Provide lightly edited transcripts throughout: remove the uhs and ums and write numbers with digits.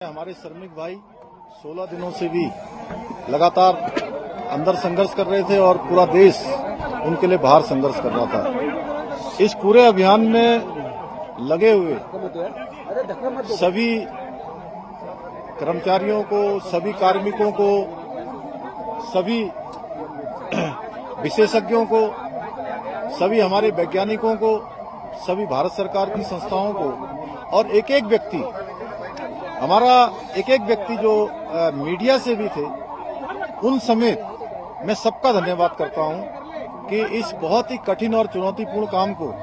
हमारे श्रमिक भाई 16 दिनों से भी लगातार अंदर संघर्ष कर रहे थे और पूरा देश उनके लिए बाहर संघर्ष कर रहा था। इस पूरे अभियान में लगे हुए सभी कर्मचारियों को, सभी कार्मिकों को, सभी विशेषज्ञों को, सभी हमारे वैज्ञानिकों को, सभी भारत सरकार की संस्थाओं को और एक एक व्यक्ति जो मीडिया से भी थे, उन समेत मैं सबका धन्यवाद करता हूं कि इस बहुत ही कठिन और चुनौतीपूर्ण काम को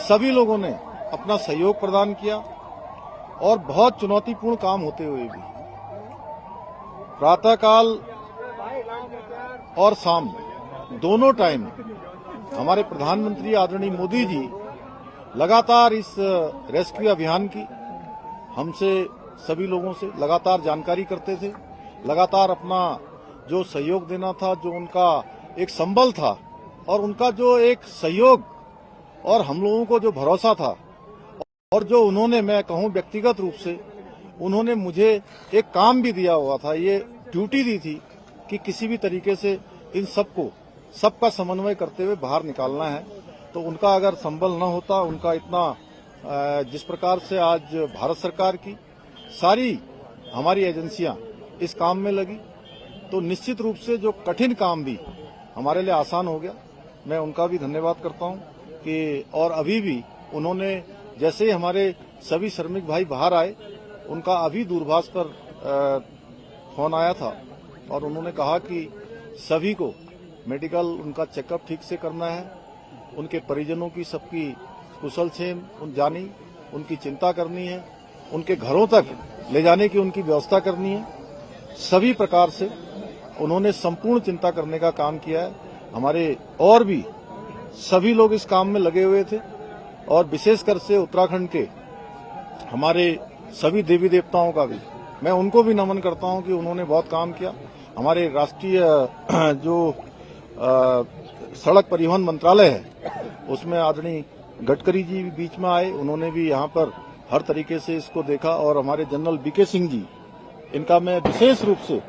सभी लोगों ने अपना सहयोग प्रदान किया और बहुत चुनौतीपूर्ण काम होते हुए भी प्रातःकाल और शाम दोनों टाइम हमारे प्रधानमंत्री आदरणीय मोदी जी लगातार इस रेस्क्यू अभियान की हमसे सभी लोगों से लगातार जानकारी करते थे, लगातार अपना जो सहयोग देना था, जो उनका एक संबल था और उनका जो एक सहयोग और हम लोगों को जो भरोसा था और जो उन्होंने, मैं कहूं व्यक्तिगत रूप से उन्होंने मुझे एक काम भी दिया हुआ था, ये ड्यूटी दी थी कि किसी भी तरीके से इन सबका समन्वय करते हुए बाहर निकालना है। तो उनका अगर संबल न होता, उनका इतना जिस प्रकार से आज भारत सरकार की सारी हमारी एजेंसियां इस काम में लगी, तो निश्चित रूप से जो कठिन काम भी हमारे लिए आसान हो गया। मैं उनका भी धन्यवाद करता हूं कि और अभी भी उन्होंने, जैसे ही हमारे सभी श्रमिक भाई बाहर आए, उनका अभी दूरभाष पर फोन आया था और उन्होंने कहा कि सभी को मेडिकल उनका चेकअप ठीक से करना है, उनके परिजनों की सबकी कुशल क्षेम जानी, उनकी चिंता करनी है, उनके घरों तक ले जाने की उनकी व्यवस्था करनी है। सभी प्रकार से उन्होंने संपूर्ण चिंता करने का काम किया है। हमारे और भी सभी लोग इस काम में लगे हुए थे और विशेषकर से उत्तराखंड के हमारे सभी देवी देवताओं का भी मैं उनको भी नमन करता हूं कि उन्होंने बहुत काम किया। हमारे राष्ट्रीय जो सड़क परिवहन मंत्रालय है, उसमें आदरणीय गडकरी जी भी बीच में आए, उन्होंने भी यहाँ पर हर तरीके से इसको देखा और हमारे जनरल बीके सिंह जी, इनका मैं विशेष रूप से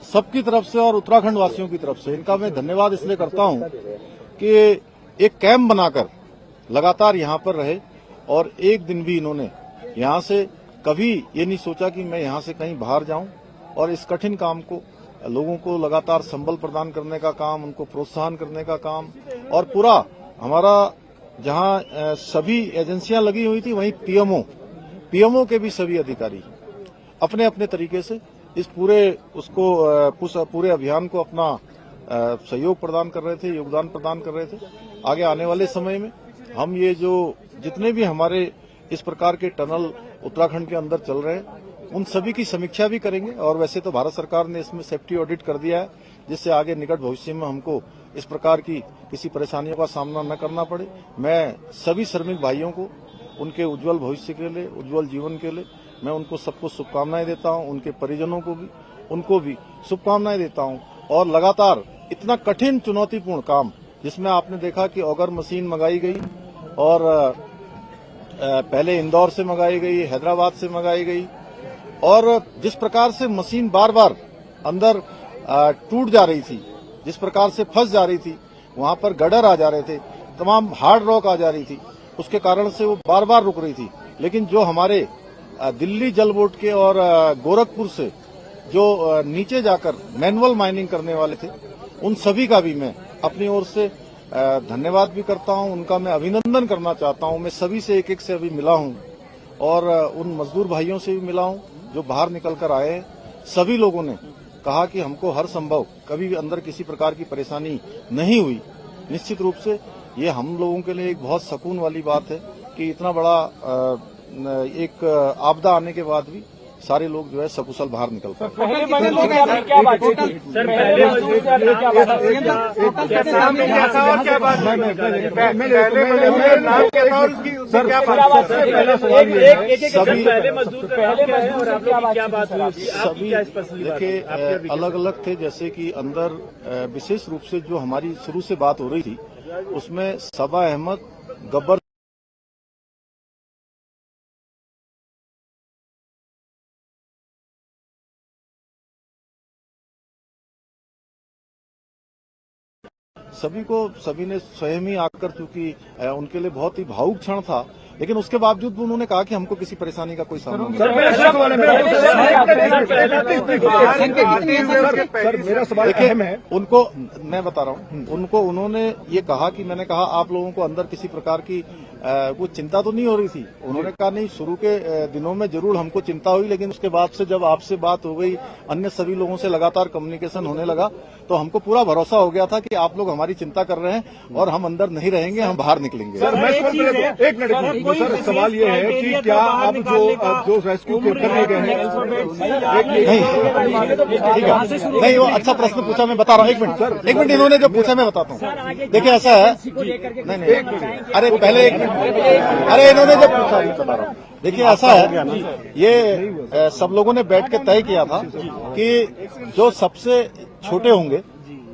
सबकी तरफ से और उत्तराखंड वासियों की तरफ से इनका मैं धन्यवाद इसलिए करता हूँ कि एक कैंप बनाकर लगातार यहाँ पर रहे और एक दिन भी इन्होंने यहाँ से कभी ये नहीं सोचा कि मैं यहाँ से कहीं बाहर जाऊं और इस कठिन काम को लोगों को लगातार संबल प्रदान करने का काम, उनको प्रोत्साहन करने का काम और पूरा हमारा जहां सभी एजेंसियां लगी हुई थी, वहीं पीएमओ के भी सभी अधिकारी अपने अपने तरीके से इस पूरे अभियान को अपना सहयोग प्रदान कर रहे थे, योगदान प्रदान कर रहे थे। आगे आने वाले समय में हम ये जो जितने भी हमारे इस प्रकार के टनल उत्तराखंड के अंदर चल रहे हैं, उन सभी की समीक्षा भी करेंगे और वैसे तो भारत सरकार ने इसमें सेफ्टी ऑडिट कर दिया है, जिससे आगे निकट भविष्य में हमको इस प्रकार की किसी परेशानियों का सामना न करना पड़े। मैं सभी श्रमिक भाइयों को उनके उज्जवल भविष्य के लिए, उज्जवल जीवन के लिए मैं उनको सबको शुभकामनाएं देता हूं, उनके परिजनों को भी उनको भी शुभकामनाएं देता हूं। और लगातार इतना कठिन चुनौतीपूर्ण काम, जिसमें आपने देखा कि ऑगर मशीन मंगाई गई और पहले इंदौर से मंगाई गई, हैदराबाद से मंगाई गई और जिस प्रकार से मशीन बार बार अंदर टूट जा रही थी, जिस प्रकार से फंस जा रही थी, वहां पर गडर आ जा रहे थे, तमाम हार्ड रॉक आ जा रही थी, उसके कारण से वो बार बार रुक रही थी। लेकिन जो हमारे दिल्ली जल बोर्ड के और गोरखपुर से जो नीचे जाकर मैनुअल माइनिंग करने वाले थे, उन सभी का भी मैं अपनी ओर से धन्यवाद भी करता हूं, उनका मैं अभिनंदन करना चाहता हूं। मैं सभी से एक से अभी मिला हूं और उन मजदूर भाइयों से भी मिला हूं जो बाहर निकल कर आए हैं। सभी लोगों ने कहा कि हमको हर संभव कभी भी अंदर किसी प्रकार की परेशानी नहीं हुई। निश्चित रूप से ये हम लोगों के लिए एक बहुत सुकून वाली बात है कि इतना बड़ा एक आपदा आने के बाद भी सारे लोग जो है सकुशल बाहर निकल पाए। पहले लोग क्या बात सर, सभी देखिए अलग अलग थे, जैसे कि अंदर विशेष रूप से जो हमारी शुरू से बात हो रही थी उसमें सबा अहमद, गब्बर सभी ने स्वयं ही आकर, चूंकि उनके लिए बहुत ही भावुक क्षण था, लेकिन उसके बावजूद भी उन्होंने कहा कि हमको किसी परेशानी का कोई सामना नहीं। सर मेरा सवाल अहम है। उनको मैं बता रहा हूँ, उन्होंने ये कहा कि मैंने कहा आप लोगों को अंदर किसी प्रकार की वो चिंता तो नहीं हो रही थी। उन्होंने कहा नहीं, शुरू के दिनों में जरूर हमको चिंता हुई, लेकिन उसके बाद से जब आपसे बात हो गई, अन्य सभी लोगों से लगातार कम्युनिकेशन होने लगा, तो हमको पूरा भरोसा हो गया था कि आप लोग हमारी चिंता कर रहे हैं और हम अंदर नहीं रहेंगे, हम बाहर निकलेंगे। सर मैं एक मिनट, सर सवाल ये है कि क्या आप जो रेस्क्यू करने गए हैं, नहीं वो अच्छा प्रश्न पूछा, मैं बता रहा हूँ। एक मिनट इन्होंने जो पूछा मैं बताता हूँ। देखिए ऐसा है, नहीं अरे पहले एक मिनट, अरे इन्होंने जो पूछा मैं बता रहा हूँ। देखिए ऐसा है, ये सब लोगों ने बैठ के तय किया था कि जो सबसे छोटे होंगे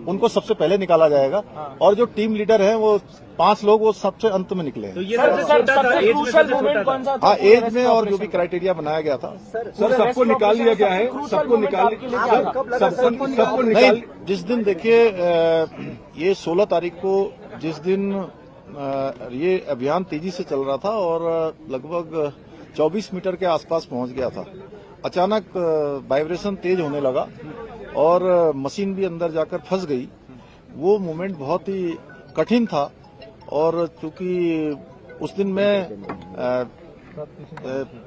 उनको सबसे पहले निकाला जाएगा, और जो टीम लीडर है वो 5 लोग वो सबसे अंत में निकले हैं। तो ये सबसे क्रूशल मोमेंट कौन सा था? हाँ, एज में और जो भी क्राइटेरिया बनाया गया था। सर सबको निकाल लिया गया है, सबको निकाल। जिस दिन देखिए ये 16 तारीख को जिस दिन ये अभियान तेजी से चल रहा था और लगभग 24 मीटर के आसपास पहुंच गया था, अचानक वाइब्रेशन तेज होने लगा और मशीन भी अंदर जाकर फंस गई। वो मोमेंट बहुत ही कठिन था, और चूंकि उस दिन मैं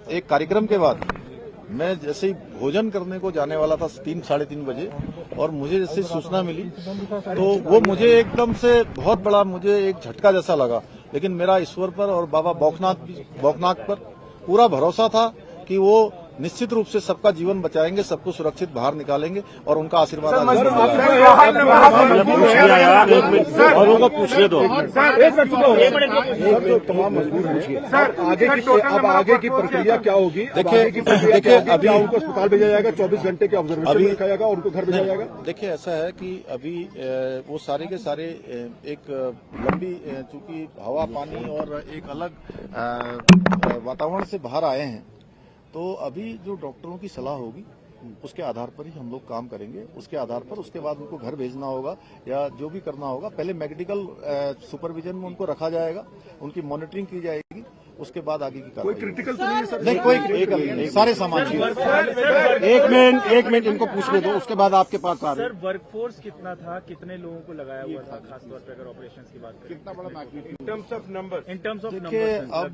एक कार्यक्रम के बाद मैं जैसे ही भोजन करने को जाने वाला था 3 साढ़े 3 बजे, और मुझे जैसे सूचना मिली तो वो मुझे एकदम से बहुत बड़ा मुझे एक झटका जैसा लगा। लेकिन मेरा ईश्वर पर और बाबा बौखनाथ पर पूरा भरोसा था कि वो निश्चित रूप से सबका जीवन बचाएंगे, सबको सुरक्षित बाहर निकालेंगे, और उनका आशीर्वाद पूछिए दो। तमाम मजबूर हैं। अब आगे की प्रक्रिया क्या होगी? देखिए अभी उनको अस्पताल भेजा जाएगा, 24 घंटे के ऑब्जर्वेशन में रखा जाएगा, उनको घर भेजा जाएगा। देखिए ऐसा है कि अभी वो सारे के सारे एक लंबी, चूंकि हवा पानी और एक अलग वातावरण से बाहर आए हैं, तो अभी जो डॉक्टरों की सलाह होगी उसके आधार पर ही हम लोग काम करेंगे। उसके आधार पर उसके बाद उनको घर भेजना होगा या जो भी करना होगा, पहले मेडिकल सुपरविजन में उनको रखा जाएगा, उनकी मॉनिटरिंग की जाएगी, उसके बाद आगे की कार्रवाई। कोई क्रिटिकल तो नहीं है सर? नहीं, कोई नहीं, सारे सामान। एक मिनट इनको पूछने दो, उसके बाद आपके पास आ रहे हैं। सर वर्कफोर्स कितना था, कितने लोगों को लगाया हुआ था, खासतौर पर अगर ऑपरेशन की बात करें? कितना बड़ा magnitude in terms of number? देखिए अब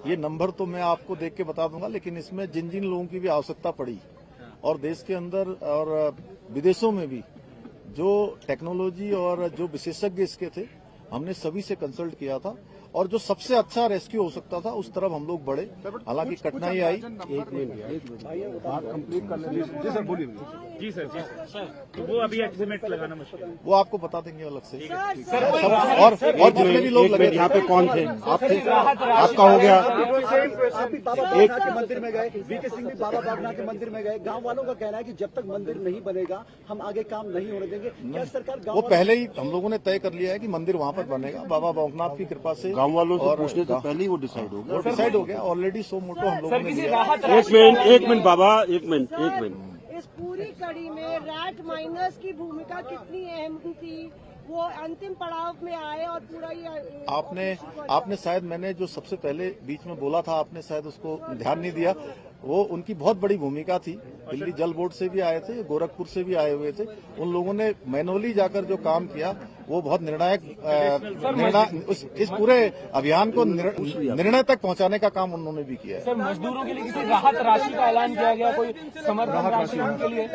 ये नंबर तो मैं आपको देख के बता दूंगा, लेकिन इसमें जिन जिन लोगों की भी आवश्यकता पड़ी और देश के अंदर और विदेशों में भी जो टेक्नोलॉजी और जो विशेषज्ञ इसके थे, हमने सभी से कंसल्ट किया था, और जो सबसे अच्छा रेस्क्यू हो सकता था उस तरफ हम लोग बढ़े। हालांकि कठिनाई आई। बात कंप्लीट कर लेंगे। जी सर बोलिए। जी सर तो वो अभी एस्टिमेट लगाना मुश्किल है। वो आपको बता देंगे अलग से। और जितने भी लोग लगे यहाँ पे कौन थे? आप थे? आपका हो गया। आप भी बाबा बागनाथ के मंदिर में गए, वीके सिंह भी बाबा बागनाथ के मंदिर में गए। गांव वालों का कहना है कि जब तक मंदिर नहीं बनेगा हम आगे काम नहीं होने देंगे। क्या सरकार वो पहले ही हम लोगों ने तय कर लिया है कि मंदिर वहाँ पर बनेगा, बाबा बौखनाथ की कृपा से। गाँव वालों से पूछने से पहले ही वो डिसाइड हो गया। वो डिसाइड हो गया ऑलरेडी। 100 मोटो हम लोगों ने लिया। एक मिनट बाबा, एक मिनट। इस पूरी कड़ी में रैट माइनर्स की भूमिका कितनी अहम थी? वो अंतिम पड़ाव में आए और पूरा ये आपने शायद मैंने जो सबसे पहले बीच में बोला था, आपने शायद उसको ध्यान नहीं दिया। वो उनकी बहुत बड़ी भूमिका थी। दिल्ली जल बोर्ड से भी आए थे, गोरखपुर से भी आए हुए थे। उन लोगों ने मैनुअली जाकर जो काम किया वो बहुत निर्णायक इस पूरे अभियान को निर्णय तक पहुंचाने का काम उन्होंने भी किया है। सर मजदूरों के लिए किसी राहत राशि का ऐलान किया गया, कोई समर्थन राशि उनके लिए?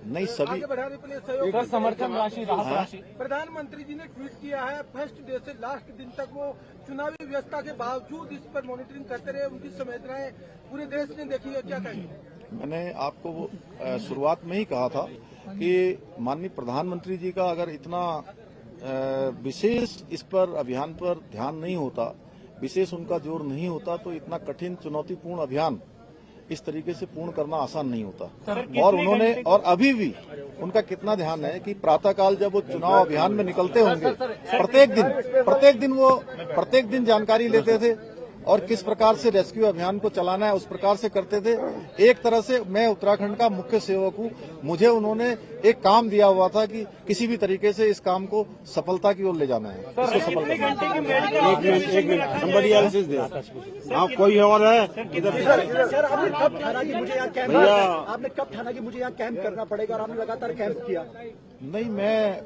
नहीं, सभी सर समर्थन राशि, राहत राशि। प्रधानमंत्री जी ने ट्वीट किया है, फर्स्ट डे से लास्ट दिन तक वो चुनावी व्यवस्था के बावजूद इस पर मॉनिटरिंग करते रहे। उनकी संवेदनाएं पूरे देश ने देखी है, क्या कहेंगे? मैंने आपको वो शुरुआत में ही कहा था कि माननीय प्रधानमंत्री जी का अगर इतना विशेष इस पर अभियान पर ध्यान नहीं होता, विशेष उनका जोर नहीं होता, तो इतना कठिन चुनौतीपूर्ण अभियान इस तरीके से पूर्ण करना आसान नहीं होता। और उन्होंने और अभी भी उनका कितना ध्यान है कि प्रातःकाल जब वो चुनाव अभियान में निकलते होंगे, प्रत्येक दिन जानकारी लेते थे। और किस प्रकार से रेस्क्यू अभियान को चलाना है उस प्रकार से करते थे। एक तरह से मैं उत्तराखंड का मुख्य सेवक हूं, मुझे उन्होंने एक काम दिया हुआ था कि किसी भी तरीके से इस काम को सफलता की ओर ले जाना है। इसको सफल करना है। एक minute somebody else is there। हाँ, कोई और है इधर। सर आपने कब ठाना कि मुझे यहाँ कैंप आपने कब ठाना कि मुझे यहाँ कैंप करना पड़ेगा और आपने लगातार कैंप किया? नहीं, मैं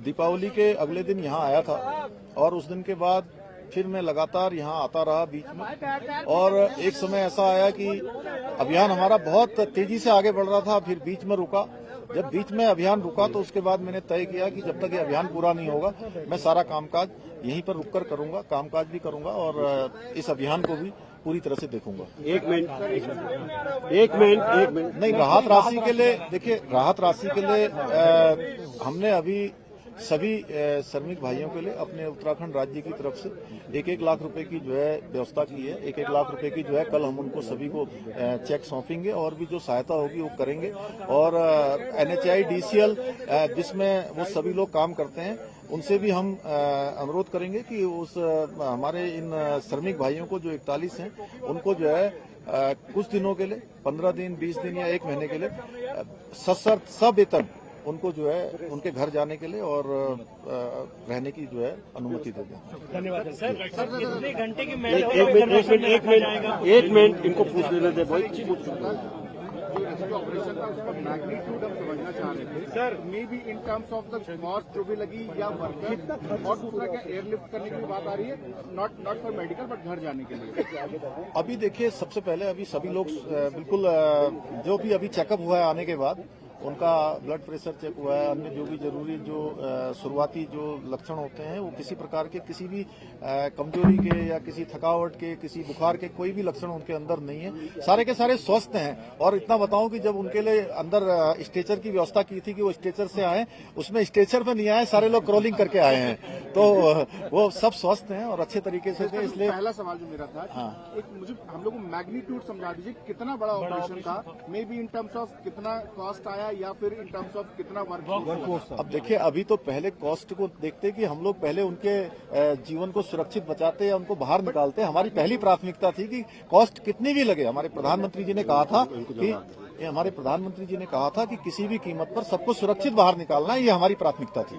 दीपावली के अगले दिन यहाँ आया था और उस दिन के बाद फिर मैं लगातार यहाँ आता रहा बीच में, और एक समय ऐसा आया कि अभियान हमारा बहुत तेजी से आगे बढ़ रहा था, फिर बीच में रुका। जब बीच में अभियान रुका तो उसके बाद मैंने तय किया कि जब तक ये अभियान पूरा नहीं होगा मैं सारा कामकाज यहीं पर रुककर करूंगा, कामकाज भी करूंगा और इस अभियान को भी पूरी तरह से देखूंगा। एक मिनट नहीं, राहत राशि के लिए देखिए, राहत राशि के लिए हमने अभी सभी श्रमिक भाइयों के लिए अपने उत्तराखंड राज्य की तरफ से 1-1 लाख रुपए की जो है व्यवस्था की है। 1-1 लाख रुपए की जो है कल हम उनको सभी को चेक सौंपेंगे और भी जो सहायता होगी वो करेंगे। और NHI DCL जिसमें वो सभी लोग काम करते हैं उनसे भी हम अनुरोध करेंगे कि उस हमारे इन श्रमिक भाइयों को जो 41 हैं उनको जो है कुछ दिनों के लिए 15 दिन 20 दिन या 1 महीने के लिए सवेतन उनको जो है उनके घर जाने के लिए और रहने की जो है अनुमति दे दें। धन्यवाद सर। कितने घंटे की एक मिनट इनको पूछ लेने दे भाई। ऑपरेशन था उसका मैग्नीट्यूड हम समझना चाह रहे थे sir, may be in terms of the cost जो भी लगी या वर्कर, और दूसरा क्या एयरलिफ्ट करने की बात आ रही है, नॉट फॉर मेडिकल बट घर जाने के लिए। अभी देखिए, सबसे पहले अभी सभी लोग बिल्कुल जो भी अभी चेकअप हुआ है आने के बाद उनका ब्लड प्रेशर चेक हुआ है, अन्य जो भी जरूरी जो शुरुआती जो लक्षण होते हैं वो किसी प्रकार के किसी भी कमजोरी के या किसी थकावट के किसी बुखार के कोई भी लक्षण उनके अंदर नहीं है, सारे के सारे स्वस्थ हैं। और इतना बताऊं कि जब उनके लिए अंदर स्ट्रेचर की व्यवस्था की थी कि वो स्ट्रेचर से आए, उसमें स्ट्रेचर पे नहीं आए, सारे लोग क्रॉलिंग करके आए हैं, तो वो सब स्वस्थ हैं और अच्छे तरीके से थे। इसलिए पहला सवाल जो मेरा था, हाँ, एक मुझे हम लोग को मैग्नीट्यूड समझा दीजिए, कितना बड़ा ऑपरेशन था, may be in terms of कितना कॉस्ट आया या फिर इन टर्म्स ऑफ कितना वर्क। अब देखिए, अभी तो पहले कॉस्ट को देखते कि हम लोग पहले उनके जीवन को सुरक्षित बचाते या उनको बाहर निकालते। हमारी पहली प्राथमिकता थी कि कॉस्ट कितनी भी लगे। हमारे प्रधानमंत्री जी ने कहा था कि किसी भी कीमत पर सबको सुरक्षित बाहर निकालना, ये हमारी प्राथमिकता थी।